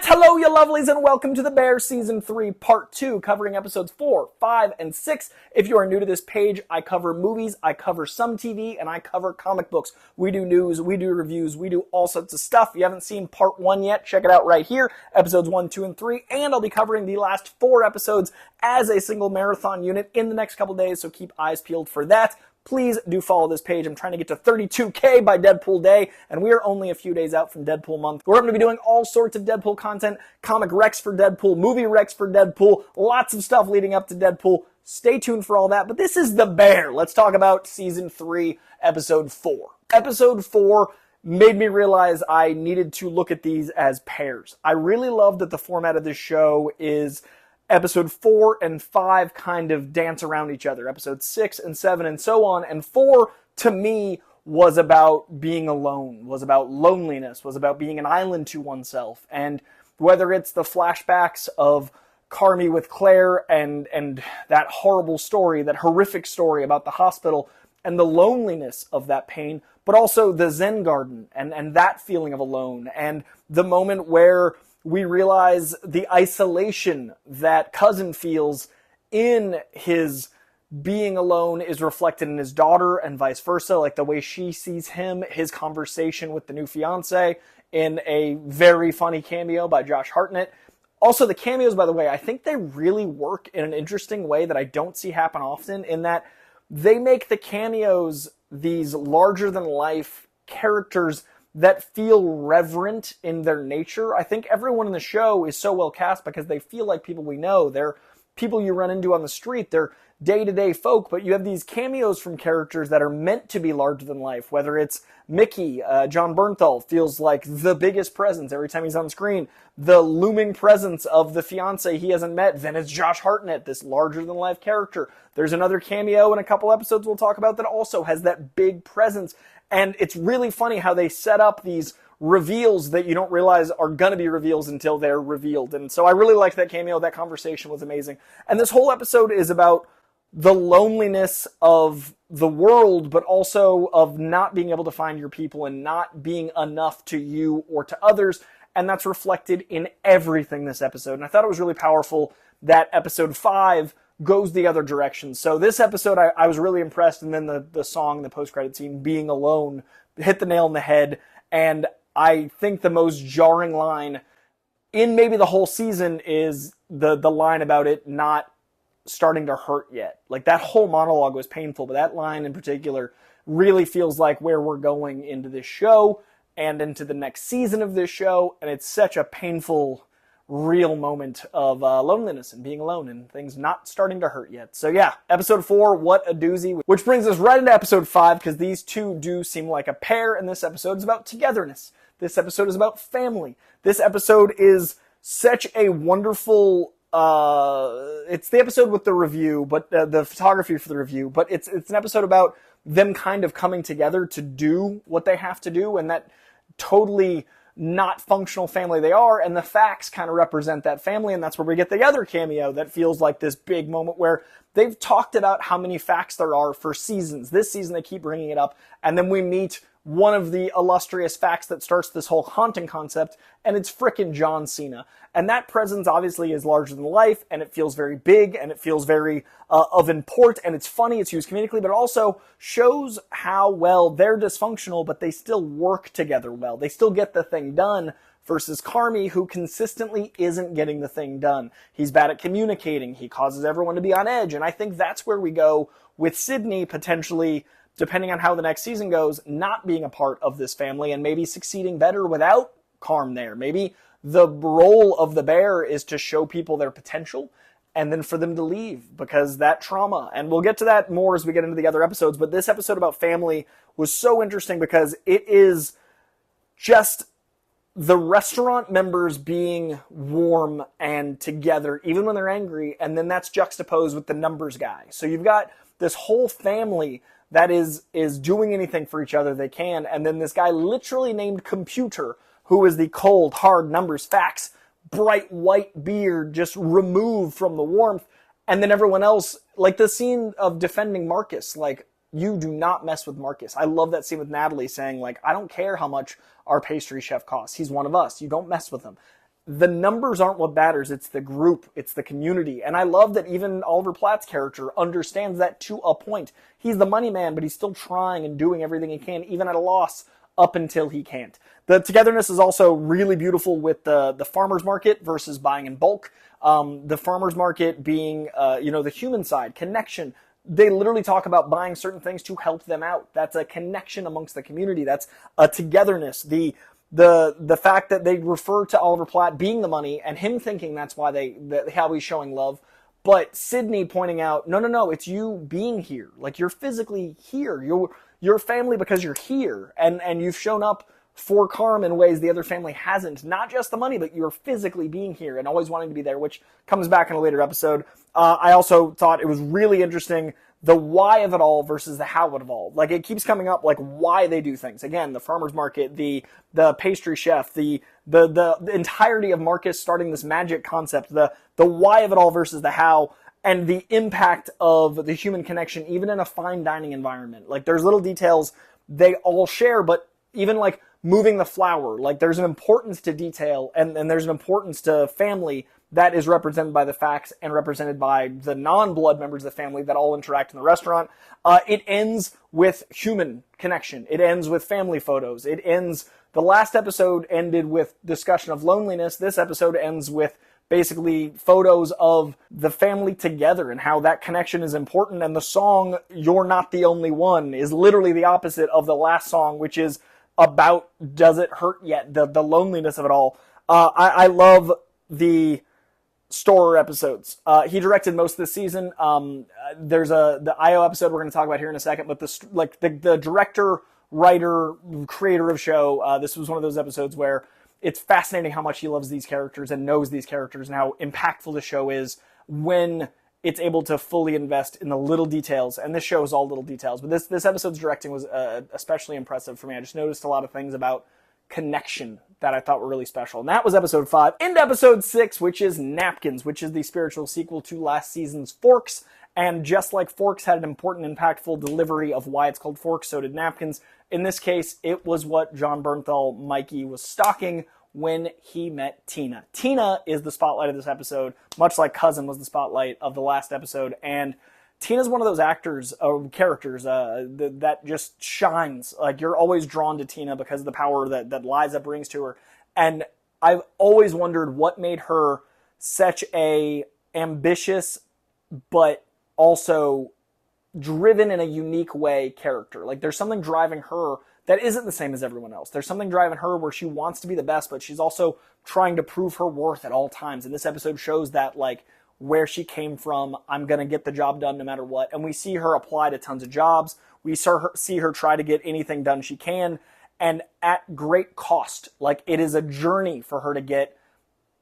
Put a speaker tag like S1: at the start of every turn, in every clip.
S1: Hello, you lovelies, and welcome to The Bear Season 3, Part 2, covering episodes 4, 5, and 6. If you are new to this page, I cover movies, I cover some TV, and I cover comic books. We do news, we do reviews, we do all sorts of stuff. If you haven't seen Part 1 yet, check it out right here, episodes 1, 2, and 3, and I'll be covering the last 4 episodes as a single marathon unit in the next couple days, so keep eyes peeled for that. Please do follow this page. I'm trying to get to 32K by Deadpool Day, and we are only a few days out from Deadpool month. We're going to be doing all sorts of Deadpool content, comic recs for Deadpool, movie recs for Deadpool, lots of stuff leading up to Deadpool. Stay tuned for all that, but this is The Bear. Let's talk about Season 3, Episode 4. Episode 4 made me realize I needed to look at these as pairs. I really love that the format of this show is Episode 4 and 5 kind of dance around each other. Episode 6 and 7 and so on. And 4, to me, was about being alone, was about loneliness, was about being an island to oneself. And whether it's the flashbacks of Carmy with Claire and that horrible story, that horrific story about the hospital, and the loneliness of that pain, but also the Zen garden and that feeling of alone, and the moment where we realize the isolation that Cousin feels in his being alone is reflected in his daughter and vice versa, like the way she sees him, his conversation with the new fiance in a very funny cameo by Josh Hartnett. Also, the cameos, by the way, I think they really work in an interesting way that I don't see happen often, in that they make the cameos these larger-than-life characters that feel reverent in their nature. I think everyone in the show is so well cast because they feel like people we know. They're people you run into on the street. They're day-to-day folk, but you have these cameos from characters that are meant to be larger than life, whether it's Mickey, John Bernthal feels like the biggest presence every time he's on screen. The looming presence of the fiance he hasn't met. Then it's Josh Hartnett, this larger-than-life character. There's another cameo in a couple episodes we'll talk about that also has that big presence. And it's really funny how they set up these reveals that you don't realize are going to be reveals until they're revealed. And so I really liked that cameo. That conversation was amazing. And this whole episode is about the loneliness of the world, but also of not being able to find your people and not being enough to you or to others. And that's reflected in everything this episode. And I thought it was really powerful that episode 5 goes the other direction. So this episode, I was really impressed, and then the song, the post-credit scene, Being Alone, hit the nail on the head, and I think the most jarring line in maybe the whole season is the line about it not starting to hurt yet. Like, that whole monologue was painful, but that line in particular really feels like where we're going into this show and into the next season of this show, and it's such a painful real moment of loneliness and being alone and things not starting to hurt yet. So yeah, episode 4, what a doozy. Which brings us right into episode 5, because these two do seem like a pair, and this episode is about togetherness. This episode is about family. This episode is such a wonderful, it's the episode with the review, but the photography for the review, but it's an episode about them kind of coming together to do what they have to do, and that totally not functional family they are, and the facts kind of represent that family, and that's where we get the other cameo that feels like this big moment where they've talked about how many facts there are for seasons. This season they keep bringing it up, and then we meet one of the illustrious facts that starts this whole haunting concept, and it's frickin' John Cena. And that presence obviously is larger than life, and it feels very big, and it feels very of import, and it's funny, it's used comedically, but it also shows how well they're dysfunctional, but they still work together well. They still get the thing done, versus Carmy, who consistently isn't getting the thing done. He's bad at communicating, he causes everyone to be on edge, and I think that's where we go with Sydney potentially, depending on how the next season goes, not being a part of this family and maybe succeeding better without Carm there. Maybe the role of the bear is to show people their potential and then for them to leave because that trauma. And we'll get to that more as we get into the other episodes. But this episode about family was so interesting because it is just the restaurant members being warm and together, even when they're angry. And then that's juxtaposed with the numbers guy. So you've got this whole family that is doing anything for each other they can, and then this guy literally named Computer, who is the cold, hard numbers, facts, bright white beard, just removed from the warmth, and then everyone else, like the scene of defending Marcus, like, you do not mess with Marcus. I love that scene with Natalie saying, like, I don't care how much our pastry chef costs. He's one of us. You don't mess with him. the numbers aren't what matters. It's the group. It's the community. And I love that even Oliver Platt's character understands that to a point. He's the money man, but he's still trying and doing everything he can, even at a loss, up until he can't. The togetherness is also really beautiful with the farmer's market versus buying in bulk. The farmer's market being, the human side, connection. They literally talk about buying certain things to help them out. That's a connection amongst the community. That's a togetherness. The fact that they refer to Oliver Platt being the money and him thinking that's why how he's showing love, but Sydney pointing out, no, it's you being here. Like, you're physically here. You're family because you're here, and you've shown up for Carm in ways the other family hasn't. Not just the money, but you're physically being here and always wanting to be there, which comes back in a later episode. I also thought it was really interesting, the why of it all versus the how of it all. Like, it keeps coming up, like, why they do things. Again, the farmer's market, the pastry chef, the entirety of Marcus starting this magic concept, the why of it all versus the how, and the impact of the human connection, even in a fine dining environment. Like, there's little details they all share, but even, like, moving the flour, like, there's an importance to detail, and there's an importance to family that is represented by the facts and represented by the non-blood members of the family that all interact in the restaurant. It ends with human connection. It ends with family photos. The last episode ended with discussion of loneliness. This episode ends with basically photos of the family together and how that connection is important. And the song, You're Not the Only One, is literally the opposite of the last song, which is about, does it hurt yet? The loneliness of it all. I love the Storer episodes. He directed most of the season. There's the Ayo episode we're going to talk about here in a second, but the director, writer, creator of show, this was one of those episodes where it's fascinating how much he loves these characters and knows these characters and how impactful the show is when it's able to fully invest in the little details. And this show is all little details, but this episode's directing was especially impressive for me. I just noticed a lot of things about connection that I thought were really special. And that was episode 5. Into episode 6, which is Napkins, which is the spiritual sequel to last season's Forks. And just like Forks had an important, impactful delivery of why it's called Forks, so did Napkins. In this case, it was what John Bernthal, Mikey, was stalking when he met Tina. Tina is the spotlight of this episode, much like Cousin was the spotlight of the last episode. And Tina's one of those characters that just shines. Like, you're always drawn to Tina because of the power that Liza brings to her. And I've always wondered what made her such a ambitious, but also driven in a unique way character. Like, there's something driving her that isn't the same as everyone else. There's something driving her where she wants to be the best, but she's also trying to prove her worth at all times. And this episode shows that, like, where she came from, I'm going to get the job done no matter what. And we see her apply to tons of jobs. We see her try to get anything done she can, and at great cost. Like, it is a journey for her to get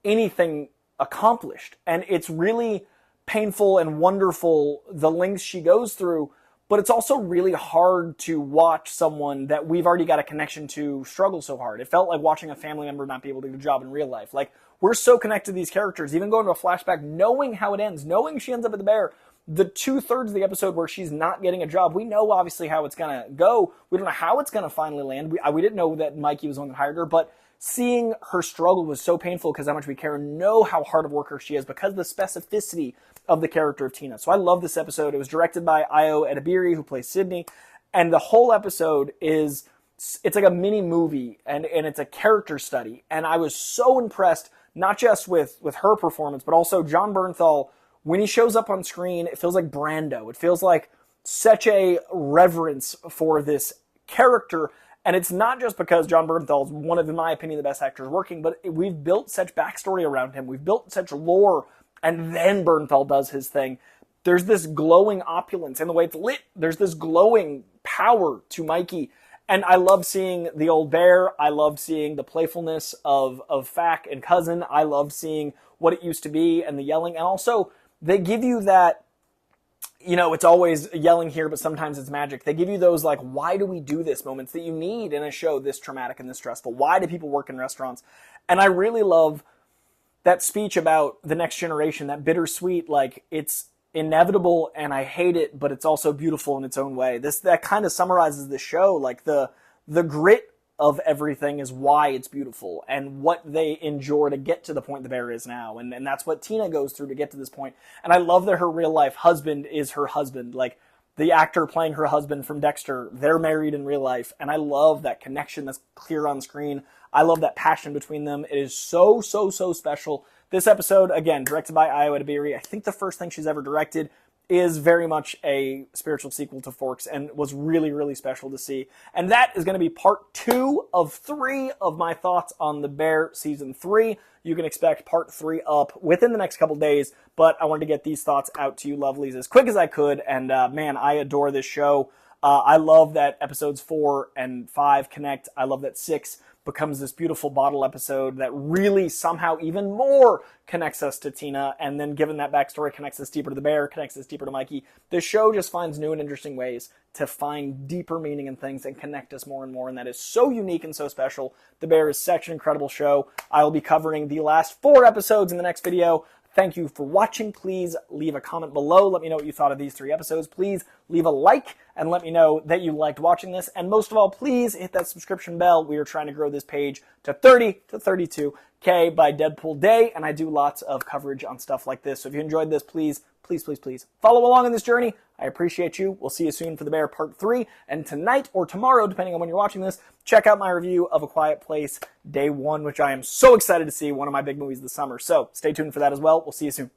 S1: anything accomplished. And it's really painful and wonderful, the lengths she goes through, but it's also really hard to watch someone that we've already got a connection to struggle so hard. It felt like watching a family member not be able to do a job in real life. Like, we're so connected to these characters, even going to a flashback, knowing how it ends, knowing she ends up at the Bear. The 2/3 of the episode where she's not getting a job, we know obviously how it's going to go. We don't know how it's going to finally land. We didn't know that Mikey was the one that hired her, but seeing her struggle was so painful because how much we care and know how hard of a worker she is because of the specificity of the character of Tina. So I love this episode. It was directed by Ayo Edibiri, who plays Sydney, and the whole episode it's like a mini movie, and it's a character study. And I was so impressed, not just with her performance, but also John Bernthal. When he shows up on screen, it feels like Brando. It feels like such a reverence for this character. And it's not just because John Bernthal is one of, in my opinion, the best actors working, but we've built such backstory around him. We've built such lore, and then Bernthal does his thing. There's this glowing opulence in the way it's lit. There's this glowing power to Mikey. And I love seeing the old bear. I love seeing the playfulness of Fack and Cousin. I love seeing what it used to be and the yelling. And also, they give you that, it's always yelling here, but sometimes it's magic. They give you those, like, why do we do this moments that you need in a show this traumatic and this stressful? Why do people work in restaurants? And I really love that speech about the next generation, that bittersweet, like, it's inevitable and I hate it, but it's also beautiful in its own way. That kind of summarizes the show, like the grit of everything is why it's beautiful and what they endure to get to the point the bear is now. And that's what Tina goes through to get to this point. And I love that her real life husband is her husband. Like, the actor playing her husband from Dexter, they're married in real life. And I love that connection that's clear on screen. I love that passion between them. It is so, so, so special. This episode, again, directed by Ayo Edibiri. I think the first thing she's ever directed, is very much a spiritual sequel to Forks and was really, really special to see. And that is going to be part 2 of 3 of my thoughts on The Bear Season 3. You can expect part 3 up within the next couple days, but I wanted to get these thoughts out to you lovelies as quick as I could, and man, I adore this show. I love that episodes 4 and 5 connect. I love that 6 becomes this beautiful bottle episode that really somehow even more connects us to Tina, and then given that backstory connects us deeper to the bear, connects us deeper to Mikey. The show just finds new and interesting ways to find deeper meaning in things and connect us more and more, and that is so unique and so special. The Bear is such an incredible show. I will be covering the last 4 episodes in the next video. Thank you for watching. Please leave a comment below. Let me know what you thought of these 3 episodes. Please leave a like and let me know that you liked watching this. And most of all, please hit that subscription bell. We are trying to grow this page to 30 to 32K by Deadpool Day, and I do lots of coverage on stuff like this. So if you enjoyed this, please, please, please, please follow along in this journey. I appreciate you. We'll see you soon for The Bear Part 3. And tonight or tomorrow, depending on when you're watching this, check out my review of A Quiet Place Day 1, which I am so excited to see, one of my big movies this summer. So stay tuned for that as well. We'll see you soon. Bye.